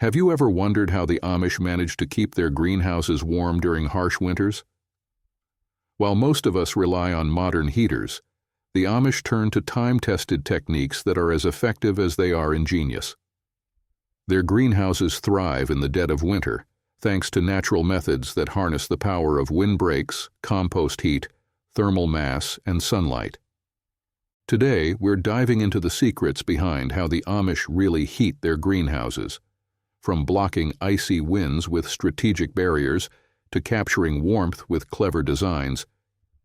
Have you ever wondered how the Amish manage to keep their greenhouses warm during harsh winters? While most of us rely on modern heaters, the Amish turn to time-tested techniques that are as effective as they are ingenious. Their greenhouses thrive in the dead of winter, thanks to natural methods that harness the power of windbreaks, compost heat, thermal mass, and sunlight. Today, we're diving into the secrets behind how the Amish really heat their greenhouses, from blocking icy winds with strategic barriers to capturing warmth with clever designs.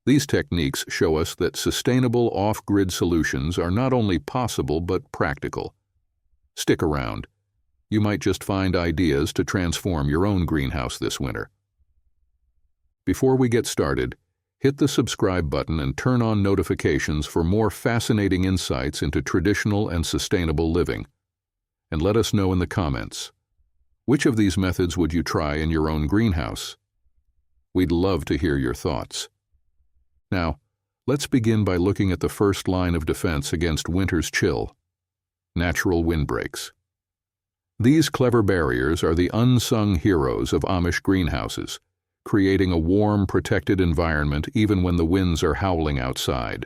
These techniques show us that sustainable off-grid solutions are not only possible but practical. Stick around. You might just find ideas to transform your own greenhouse this winter. Before we get started, hit the subscribe button and turn on notifications for more fascinating insights into traditional and sustainable living. And let us know in the comments, which of these methods would you try in your own greenhouse? We'd love to hear your thoughts. Now, let's begin by looking at the first line of defense against winter's chill: natural windbreaks. These clever barriers are the unsung heroes of Amish greenhouses, creating a warm, protected environment even when the winds are howling outside.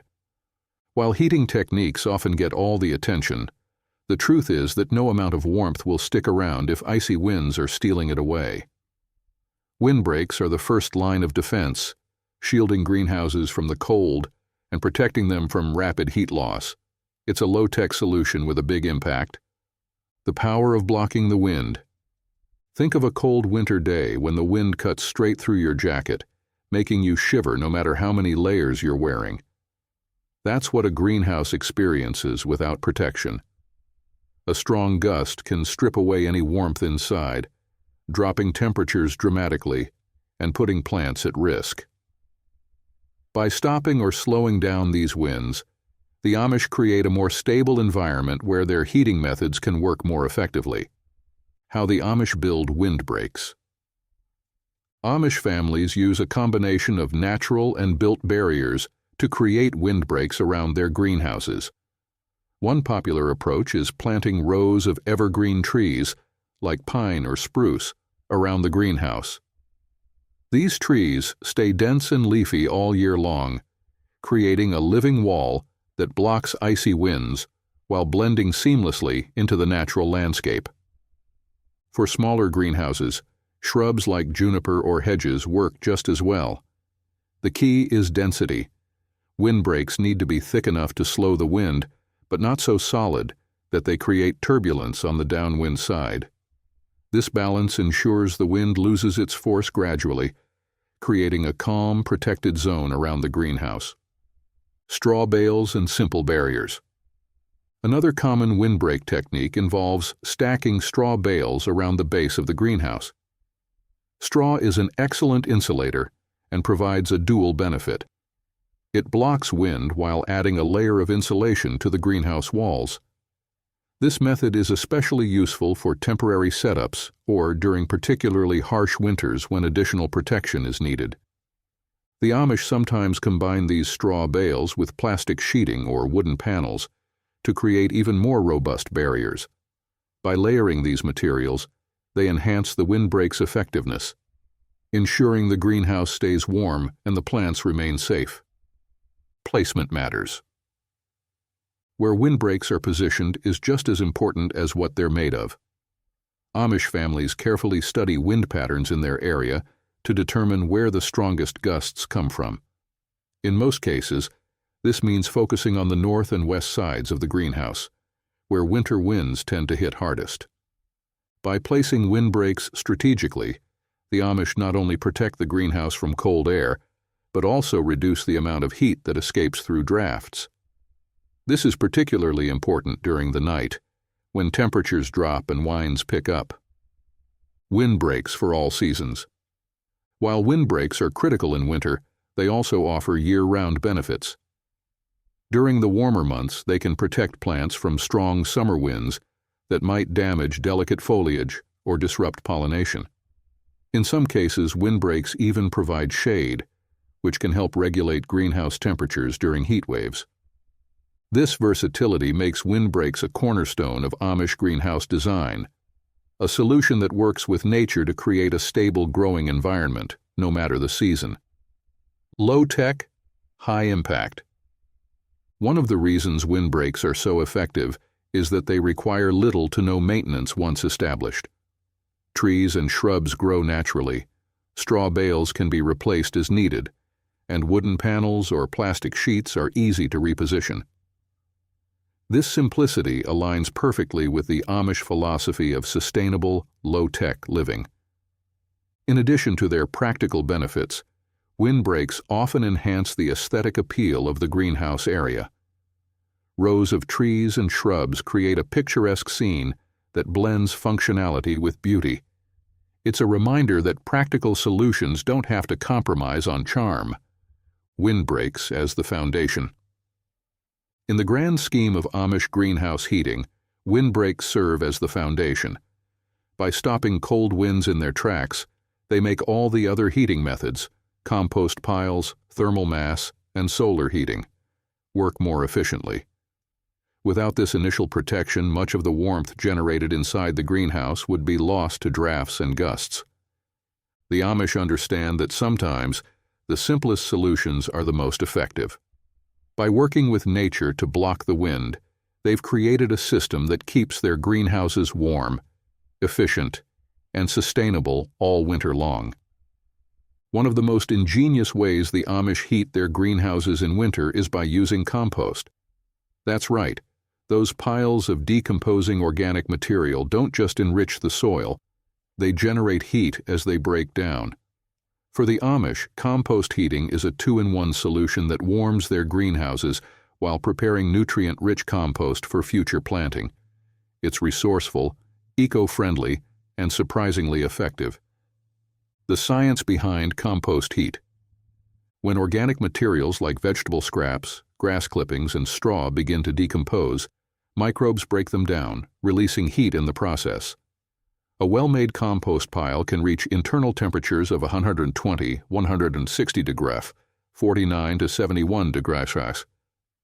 While heating techniques often get all the attention, the truth is that no amount of warmth will stick around if icy winds are stealing it away. Windbreaks are the first line of defense, shielding greenhouses from the cold and protecting them from rapid heat loss. It's a low-tech solution with a big impact. The power of blocking the wind. Think of a cold winter day when the wind cuts straight through your jacket, making you shiver no matter how many layers you're wearing. That's what a greenhouse experiences without protection. A strong gust can strip away any warmth inside, dropping temperatures dramatically and putting plants at risk. By stopping or slowing down these winds, the Amish create a more stable environment where their heating methods can work more effectively. How the Amish build windbreaks. Amish families use a combination of natural and built barriers to create windbreaks around their greenhouses. One popular approach is planting rows of evergreen trees, like pine or spruce, around the greenhouse. These trees stay dense and leafy all year long, creating a living wall that blocks icy winds while blending seamlessly into the natural landscape. For smaller greenhouses, shrubs like juniper or hedges work just as well. The key is density. Windbreaks need to be thick enough to slow the wind, but not so solid that they create turbulence on the downwind side. This balance ensures the wind loses its force gradually, creating a calm, protected zone around the greenhouse. Straw bales and simple barriers. Another common windbreak technique involves stacking straw bales around the base of the greenhouse. Straw is an excellent insulator and provides a dual benefit. It blocks wind while adding a layer of insulation to the greenhouse walls. This method is especially useful for temporary setups or during particularly harsh winters when additional protection is needed. The Amish sometimes combine these straw bales with plastic sheeting or wooden panels to create even more robust barriers. By layering these materials, they enhance the windbreak's effectiveness, ensuring the greenhouse stays warm and the plants remain safe. Placement matters. Where windbreaks are positioned is just as important as what they're made of. Amish families carefully study wind patterns in their area to determine where the strongest gusts come from. In most cases, this means focusing on the north and west sides of the greenhouse, where winter winds tend to hit hardest. By placing windbreaks strategically, the Amish not only protect the greenhouse from cold air, but also reduce the amount of heat that escapes through drafts. This is particularly important during the night, when temperatures drop and winds pick up. Windbreaks for all seasons. While windbreaks are critical in winter, they also offer year-round benefits. During the warmer months, they can protect plants from strong summer winds that might damage delicate foliage or disrupt pollination. In some cases, windbreaks even provide shade, which can help regulate greenhouse temperatures during heat waves. This versatility makes windbreaks a cornerstone of Amish greenhouse design, a solution that works with nature to create a stable growing environment, no matter the season. Low tech, high impact. One of the reasons windbreaks are so effective is that they require little to no maintenance once established. Trees and shrubs grow naturally, straw bales can be replaced as needed, and wooden panels or plastic sheets are easy to reposition. This simplicity aligns perfectly with the Amish philosophy of sustainable, low-tech living. In addition to their practical benefits, windbreaks often enhance the aesthetic appeal of the greenhouse area. Rows of trees and shrubs create a picturesque scene that blends functionality with beauty. It's a reminder that practical solutions don't have to compromise on charm. Windbreaks as the foundation. In the grand scheme of Amish greenhouse heating, windbreaks serve as the foundation. By stopping cold winds in their tracks, they make all the other heating methods, compost piles, thermal mass, and solar heating, work more efficiently. Without this initial protection, much of the warmth generated inside the greenhouse would be lost to drafts and gusts. The Amish understand that sometimes the simplest solutions are the most effective. By working with nature to block the wind, they've created a system that keeps their greenhouses warm, efficient, and sustainable all winter long. One of the most ingenious ways the Amish heat their greenhouses in winter is by using compost. That's right, those piles of decomposing organic material don't just enrich the soil, they generate heat as they break down. For the Amish, compost heating is a two-in-one solution that warms their greenhouses while preparing nutrient-rich compost for future planting. It's resourceful, eco-friendly, and surprisingly effective. The science behind compost heat. When organic materials like vegetable scraps, grass clippings, and straw begin to decompose, microbes break them down, releasing heat in the process. A well-made compost pile can reach internal temperatures of 120–160 degrees, 49 to 71 degrees,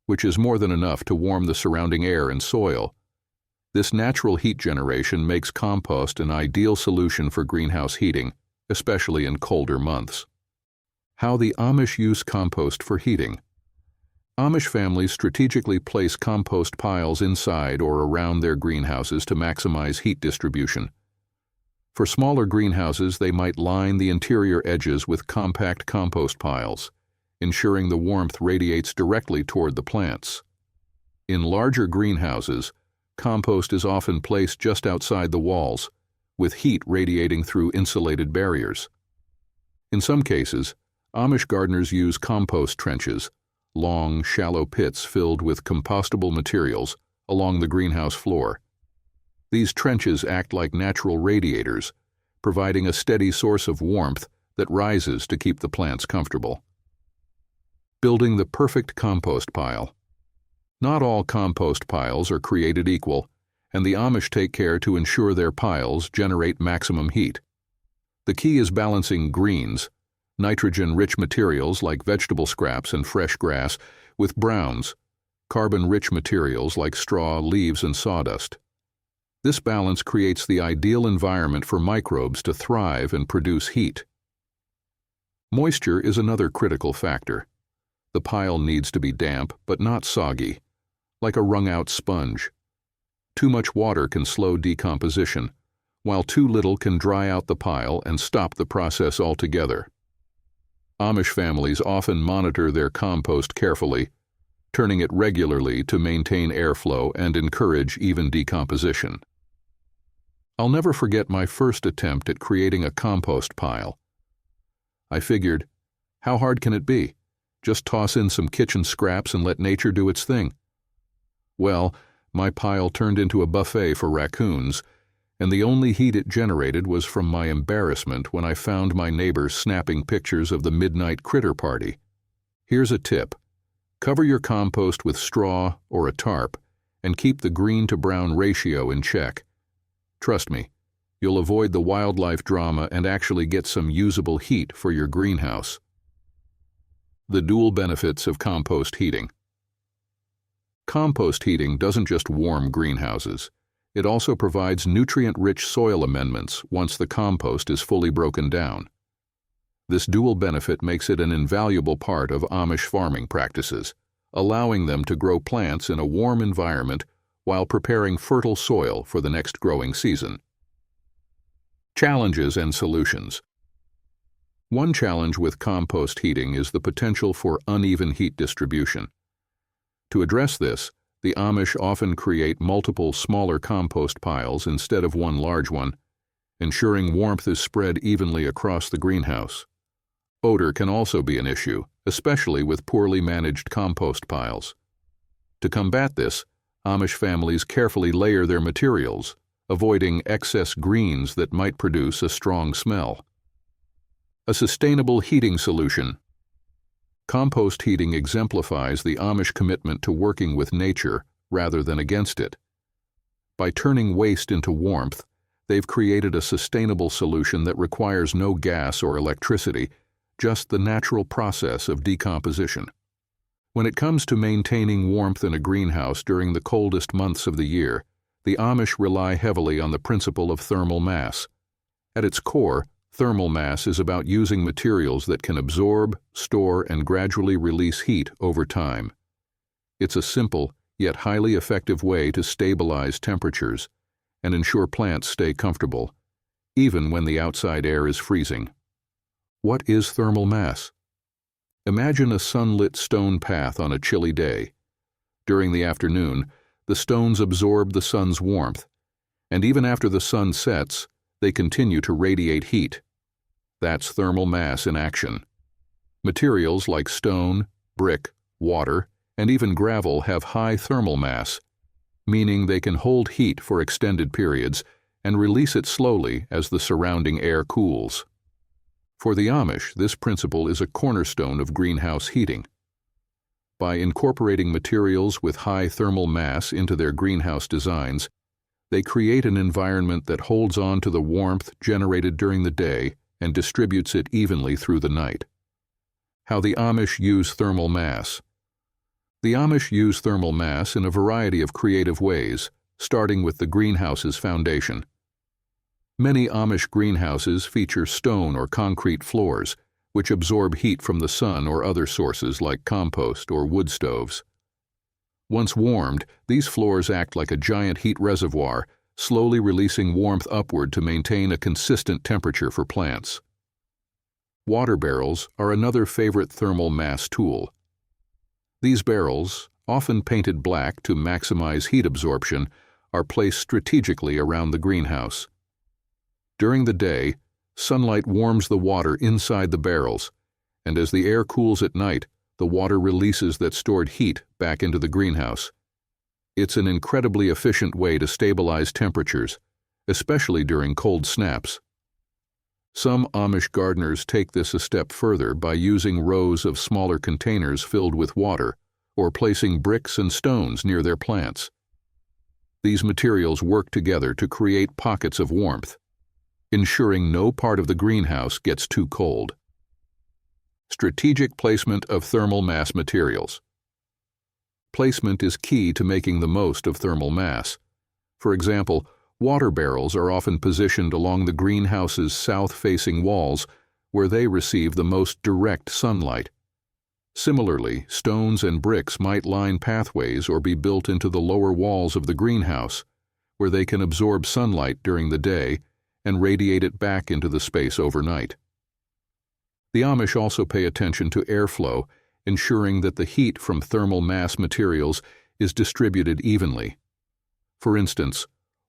which is more than enough to warm the surrounding air and soil. This natural heat generation makes compost an ideal solution for greenhouse heating, especially in colder months. How the Amish use compost for heating. Amish families strategically place compost piles inside or around their greenhouses to maximize heat distribution. For smaller greenhouses, they might line the interior edges with compact compost piles, ensuring the warmth radiates directly toward the plants. In larger greenhouses, compost is often placed just outside the walls, with heat radiating through insulated barriers. In some cases, Amish gardeners use compost trenches, long, shallow pits filled with compostable materials, along the greenhouse floor. These trenches act like natural radiators, providing a steady source of warmth that rises to keep the plants comfortable. Building the perfect compost pile. Not all compost piles are created equal, and the Amish take care to ensure their piles generate maximum heat. The key is balancing greens, nitrogen-rich materials like vegetable scraps and fresh grass, with browns, carbon-rich materials like straw, leaves, and sawdust. This balance creates the ideal environment for microbes to thrive and produce heat. Moisture is another critical factor. The pile needs to be damp but not soggy, like a wrung-out sponge. Too much water can slow decomposition, while too little can dry out the pile and stop the process altogether. Amish families often monitor their compost carefully, turning it regularly to maintain airflow and encourage even decomposition. I'll never forget my first attempt at creating a compost pile. I figured, how hard can it be? Just toss in some kitchen scraps and let nature do its thing. Well, my pile turned into a buffet for raccoons, and the only heat it generated was from my embarrassment when I found my neighbors snapping pictures of the midnight critter party. Here's a tip. Cover your compost with straw or a tarp and keep the green to brown ratio in check. Trust me, you'll avoid the wildlife drama and actually get some usable heat for your greenhouse. The dual benefits of compost heating. Compost heating doesn't just warm greenhouses, It also provides nutrient-rich soil amendments once the compost is fully broken down. This dual benefit makes it an invaluable part of Amish farming practices, allowing them to grow plants in a warm environment while preparing fertile soil for the next growing season. Challenges and solutions. One challenge with compost heating is the potential for uneven heat distribution. To address this, the Amish often create multiple smaller compost piles instead of one large one, ensuring warmth is spread evenly across the greenhouse. Odor can also be an issue, especially with poorly managed compost piles. To combat this, Amish families carefully layer their materials, avoiding excess greens that might produce a strong smell. A sustainable heating solution. Compost heating exemplifies the Amish commitment to working with nature rather than against it. By turning waste into warmth, they've created a sustainable solution that requires no gas or electricity, just the natural process of decomposition. When it comes to maintaining warmth in a greenhouse during the coldest months of the year, the Amish rely heavily on the principle of thermal mass. At its core, thermal mass is about using materials that can absorb, store, and gradually release heat over time. It's a simple, yet highly effective way to stabilize temperatures and ensure plants stay comfortable, even when the outside air is freezing. What is thermal mass? Imagine a sunlit stone path on a chilly day. During the afternoon, the stones absorb the sun's warmth, and even after the sun sets, they continue to radiate heat. That's thermal mass in action. Materials like stone, brick, water, and even gravel have high thermal mass, meaning they can hold heat for extended periods and release it slowly as the surrounding air cools. For the Amish, this principle is a cornerstone of greenhouse heating. By incorporating materials with high thermal mass into their greenhouse designs, they create an environment that holds on to the warmth generated during the day and distributes it evenly through the night. How the Amish use thermal mass. The Amish use thermal mass in a variety of creative ways, starting with the greenhouse's foundation. Many Amish greenhouses feature stone or concrete floors, which absorb heat from the sun or other sources like compost or wood stoves. Once warmed, these floors act like a giant heat reservoir, slowly releasing warmth upward to maintain a consistent temperature for plants. Water barrels are another favorite thermal mass tool. These barrels, often painted black to maximize heat absorption, are placed strategically around the greenhouse. During the day, sunlight warms the water inside the barrels, and as the air cools at night, the water releases that stored heat back into the greenhouse. It's an incredibly efficient way to stabilize temperatures, especially during cold snaps. Some Amish gardeners take this a step further by using rows of smaller containers filled with water or placing bricks and stones near their plants. These materials work together to create pockets of warmth, ensuring no part of the greenhouse gets too cold. Strategic placement of thermal mass materials. Placement is key to making the most of thermal mass. For example, water barrels are often positioned along the greenhouse's south-facing walls, where they receive the most direct sunlight. Similarly, stones and bricks might line pathways or be built into the lower walls of the greenhouse, where they can absorb sunlight during the day and radiate it back into the space overnight. The Amish also pay attention to airflow, ensuring that the heat from thermal mass materials is distributed evenly. For instance,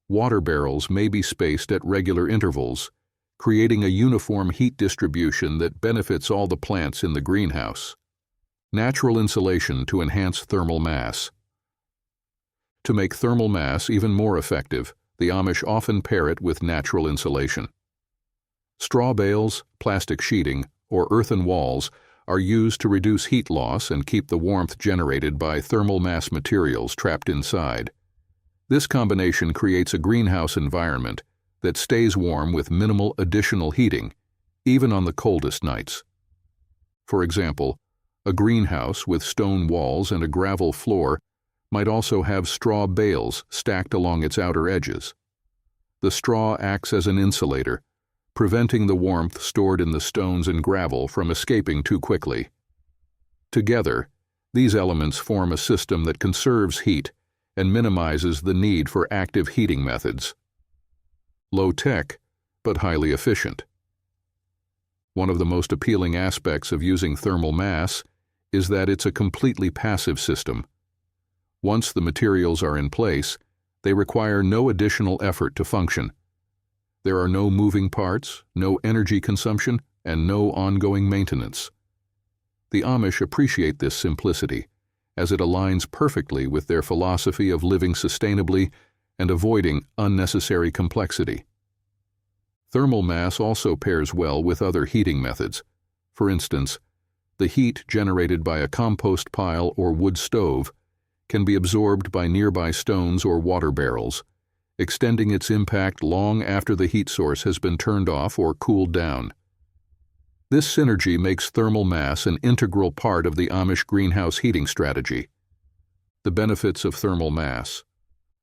water barrels may be spaced at regular intervals, creating a uniform heat distribution that benefits all the plants in the greenhouse. Natural insulation to enhance thermal mass. To make thermal mass even more effective, the Amish often pair it with natural insulation. Straw bales, plastic sheeting, or earthen walls are used to reduce heat loss and keep the warmth generated by thermal mass materials trapped inside. This combination creates a greenhouse environment that stays warm with minimal additional heating, even on the coldest nights. For example, a greenhouse with stone walls and a gravel floor might also have straw bales stacked along its outer edges. The straw acts as an insulator, preventing the warmth stored in the stones and gravel from escaping too quickly. Together, these elements form a system that conserves heat and minimizes the need for active heating methods. Low-tech, but highly efficient. One of the most appealing aspects of using thermal mass is that it's a completely passive system. Once the materials are in place, they require no additional effort to function. There are no moving parts, no energy consumption, and no ongoing maintenance. The Amish appreciate this simplicity, as it aligns perfectly with their philosophy of living sustainably and avoiding unnecessary complexity. Thermal mass also pairs well with other heating methods. For instance, the heat generated by a compost pile or wood stove can be absorbed by nearby stones or water barrels, extending its impact long after the heat source has been turned off or cooled down. This synergy makes thermal mass an integral part of the Amish greenhouse heating strategy. The benefits of thermal mass.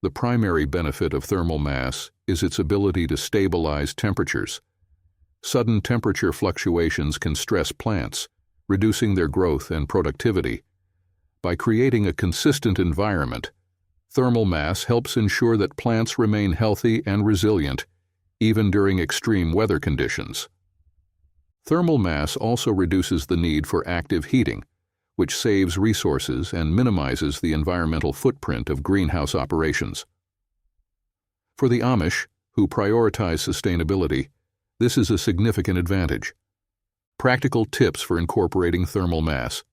The primary benefit of thermal mass is its ability to stabilize temperatures. Sudden temperature fluctuations can stress plants, reducing their growth and productivity. By creating a consistent environment, thermal mass helps ensure that plants remain healthy and resilient, even during extreme weather conditions. Thermal mass also reduces the need for active heating, which saves resources and minimizes the environmental footprint of greenhouse operations. For the Amish, who prioritize sustainability, this is a significant advantage. Practical tips for incorporating thermal mass.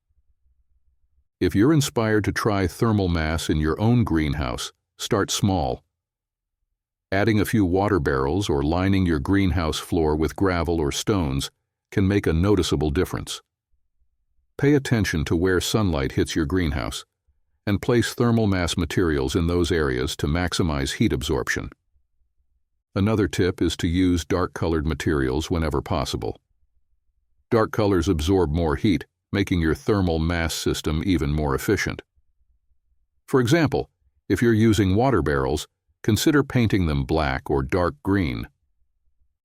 If you're inspired to try thermal mass in your own greenhouse, start small. Adding a few water barrels or lining your greenhouse floor with gravel or stones can make a noticeable difference. Pay attention to where sunlight hits your greenhouse, and place thermal mass materials in those areas to maximize heat absorption. Another tip is to use dark-colored materials whenever possible. Dark colors absorb more heat, making your thermal mass system even more efficient. For example, if you're using water barrels, consider painting them black or dark green.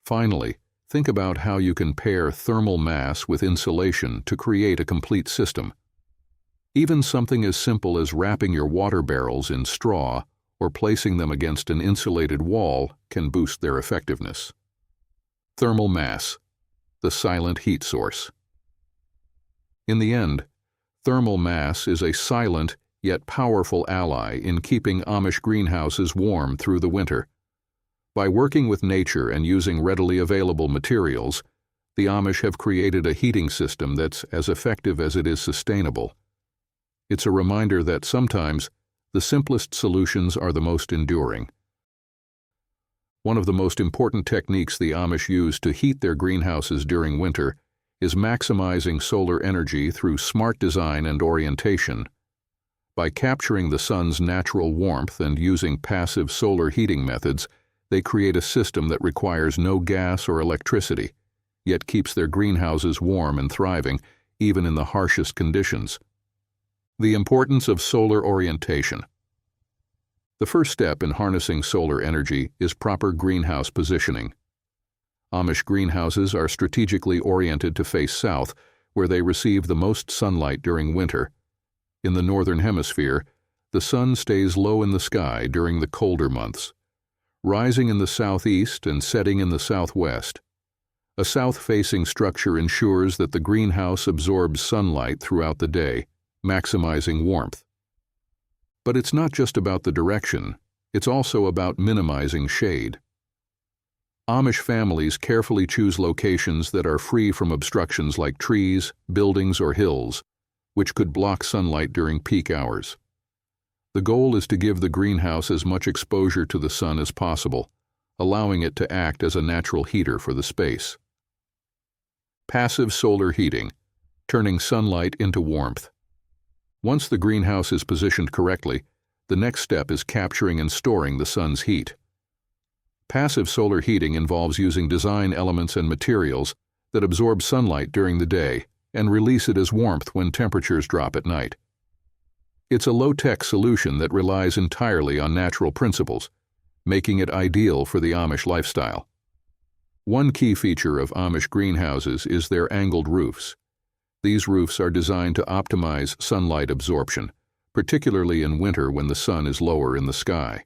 Finally, think about how you can pair thermal mass with insulation to create a complete system. Even something as simple as wrapping your water barrels in straw or placing them against an insulated wall can boost their effectiveness. Thermal mass, the silent heat source. In the end, thermal mass is a silent yet powerful ally in keeping Amish greenhouses warm through the winter. By working with nature and using readily available materials, the Amish have created a heating system that's as effective as it is sustainable. It's a reminder that sometimes the simplest solutions are the most enduring. One of the most important techniques the Amish use to heat their greenhouses during winter is maximizing solar energy through smart design and orientation. By capturing the sun's natural warmth and using passive solar heating methods, they create a system that requires no gas or electricity, yet keeps their greenhouses warm and thriving, even in the harshest conditions. The importance of solar orientation. The first step in harnessing solar energy is proper greenhouse positioning. Amish greenhouses are strategically oriented to face south, where they receive the most sunlight during winter. In the northern hemisphere, the sun stays low in the sky during the colder months, rising in the southeast and setting in the southwest. A south-facing structure ensures that the greenhouse absorbs sunlight throughout the day, maximizing warmth. But it's not just about the direction, it's also about minimizing shade. Amish families carefully choose locations that are free from obstructions like trees, buildings, or hills, which could block sunlight during peak hours. The goal is to give the greenhouse as much exposure to the sun as possible, allowing it to act as a natural heater for the space. Passive solar heating, turning sunlight into warmth. Once the greenhouse is positioned correctly, the next step is capturing and storing the sun's heat. Passive solar heating involves using design elements and materials that absorb sunlight during the day and release it as warmth when temperatures drop at night. It's a low-tech solution that relies entirely on natural principles, making it ideal for the Amish lifestyle. One key feature of Amish greenhouses is their angled roofs. These roofs are designed to optimize sunlight absorption, particularly in winter when the sun is lower in the sky.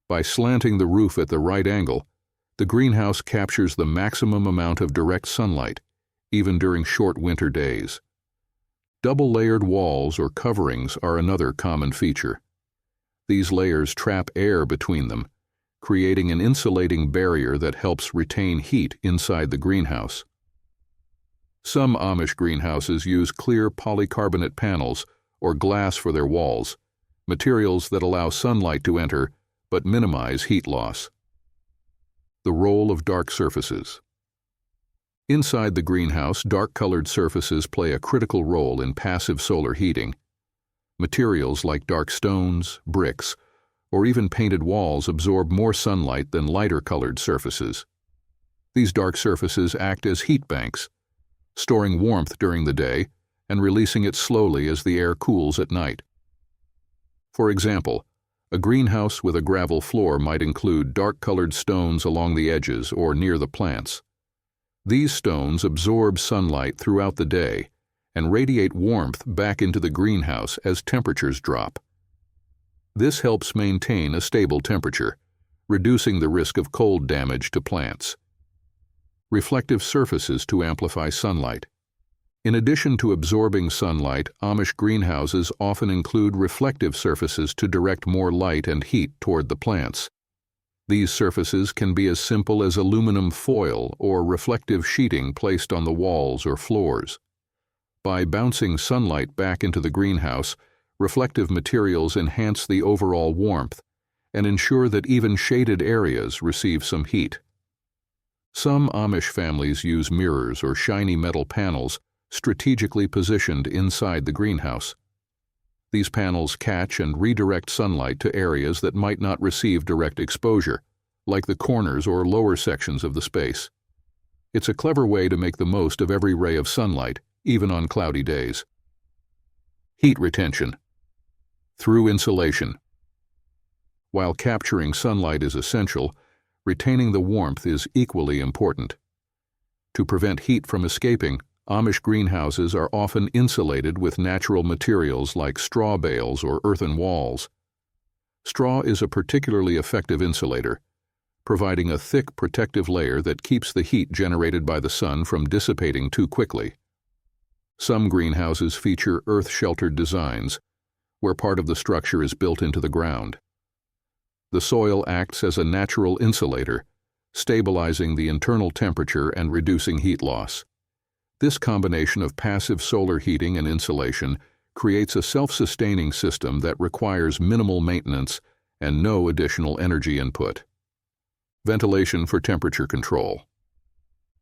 By slanting the roof at the right angle, the greenhouse captures the maximum amount of direct sunlight, even during short winter days. Double-layered walls or coverings are another common feature. These layers trap air between them, creating an insulating barrier that helps retain heat inside the greenhouse. Some Amish greenhouses use clear polycarbonate panels or glass for their walls, materials that allow sunlight to enter but minimize heat loss. The role of dark surfaces. Inside the greenhouse, dark-colored surfaces play a critical role in passive solar heating. Materials like dark stones, bricks, or even painted walls absorb more sunlight than lighter-colored surfaces. These dark surfaces act as heat banks, storing warmth during the day and releasing it slowly as the air cools at night. For example, a greenhouse with a gravel floor might include dark-colored stones along the edges or near the plants. These stones absorb sunlight throughout the day and radiate warmth back into the greenhouse as temperatures drop. This helps maintain a stable temperature, reducing the risk of cold damage to plants. Reflective surfaces to amplify sunlight. In addition to absorbing sunlight, Amish greenhouses often include reflective surfaces to direct more light and heat toward the plants. These surfaces can be as simple as aluminum foil or reflective sheeting placed on the walls or floors. By bouncing sunlight back into the greenhouse, reflective materials enhance the overall warmth and ensure that even shaded areas receive some heat. Some Amish families use mirrors or shiny metal panels strategically positioned inside the greenhouse. These panels catch and redirect sunlight to areas that might not receive direct exposure, like the corners or lower sections of the space. It's a clever way to make the most of every ray of sunlight, even on cloudy days. Heat retention. Through insulation. While capturing sunlight is essential, retaining the warmth is equally important. To prevent heat from escaping, Amish greenhouses are often insulated with natural materials like straw bales or earthen walls. Straw is a particularly effective insulator, providing a thick protective layer that keeps the heat generated by the sun from dissipating too quickly. Some greenhouses feature earth-sheltered designs, where part of the structure is built into the ground. The soil acts as a natural insulator, stabilizing the internal temperature and reducing heat loss. This combination of passive solar heating and insulation creates a self-sustaining system that requires minimal maintenance and no additional energy input. Ventilation for temperature control.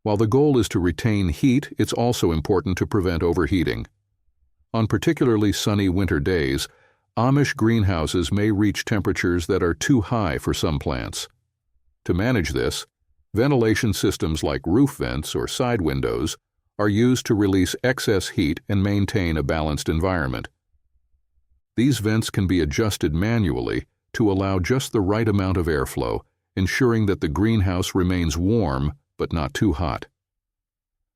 While the goal is to retain heat, it's also important to prevent overheating. On particularly sunny winter days, Amish greenhouses may reach temperatures that are too high for some plants. To manage this, ventilation systems like roof vents or side windows are used to release excess heat and maintain a balanced environment. These vents can be adjusted manually to allow just the right amount of airflow, ensuring that the greenhouse remains warm but not too hot.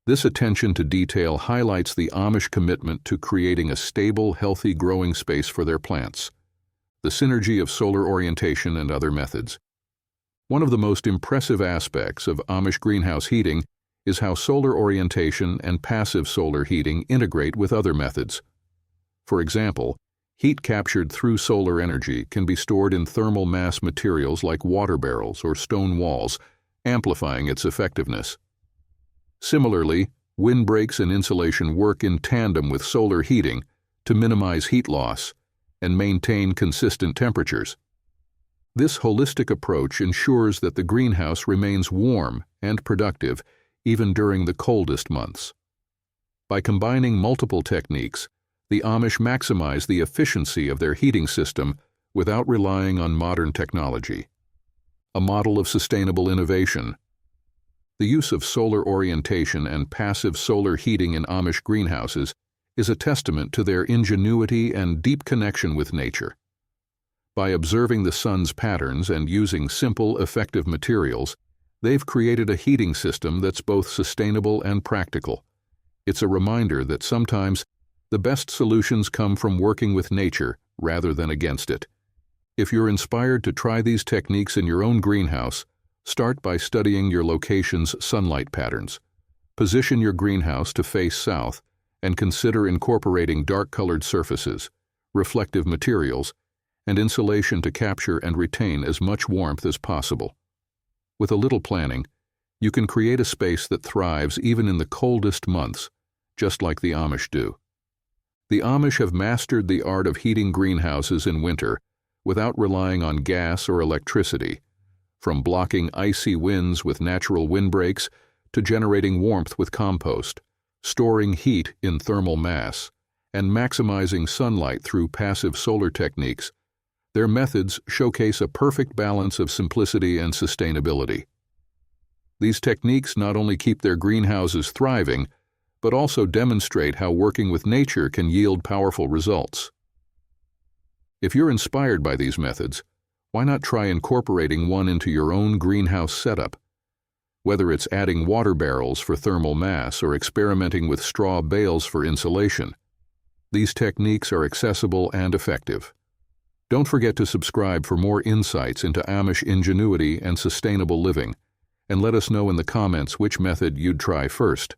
This attention to detail highlights the Amish commitment to creating a stable, healthy growing space for their plants. The synergy of solar orientation and other methods. One of the most impressive aspects of Amish greenhouse heating is how solar orientation and passive solar heating integrate with other methods. For example, heat captured through solar energy can be stored in thermal mass materials like water barrels or stone walls, amplifying its effectiveness. Similarly, windbreaks and insulation work in tandem with solar heating to minimize heat loss and maintain consistent temperatures. This holistic approach ensures that the greenhouse remains warm and productive even during the coldest months. By combining multiple techniques, the Amish maximize the efficiency of their heating system without relying on modern technology. A model of sustainable innovation. The use of solar orientation and passive solar heating in Amish greenhouses is a testament to their ingenuity and deep connection with nature. By observing the sun's patterns and using simple, effective materials, they've created a heating system that's both sustainable and practical. It's a reminder that sometimes the best solutions come from working with nature rather than against it. If you're inspired to try these techniques in your own greenhouse, start by studying your location's sunlight patterns. Position your greenhouse to face south and consider incorporating dark-colored surfaces, reflective materials, and insulation to capture and retain as much warmth as possible. With a little planning, you can create a space that thrives even in the coldest months, just like the Amish do. The Amish have mastered the art of heating greenhouses in winter without relying on gas or electricity, from blocking icy winds with natural windbreaks to generating warmth with compost, storing heat in thermal mass, and maximizing sunlight through passive solar techniques. Their methods showcase a perfect balance of simplicity and sustainability. These techniques not only keep their greenhouses thriving, but also demonstrate how working with nature can yield powerful results. If you're inspired by these methods, why not try incorporating one into your own greenhouse setup? Whether it's adding water barrels for thermal mass or experimenting with straw bales for insulation, these techniques are accessible and effective. Don't forget to subscribe for more insights into Amish ingenuity and sustainable living, and let us know in the comments which method you'd try first.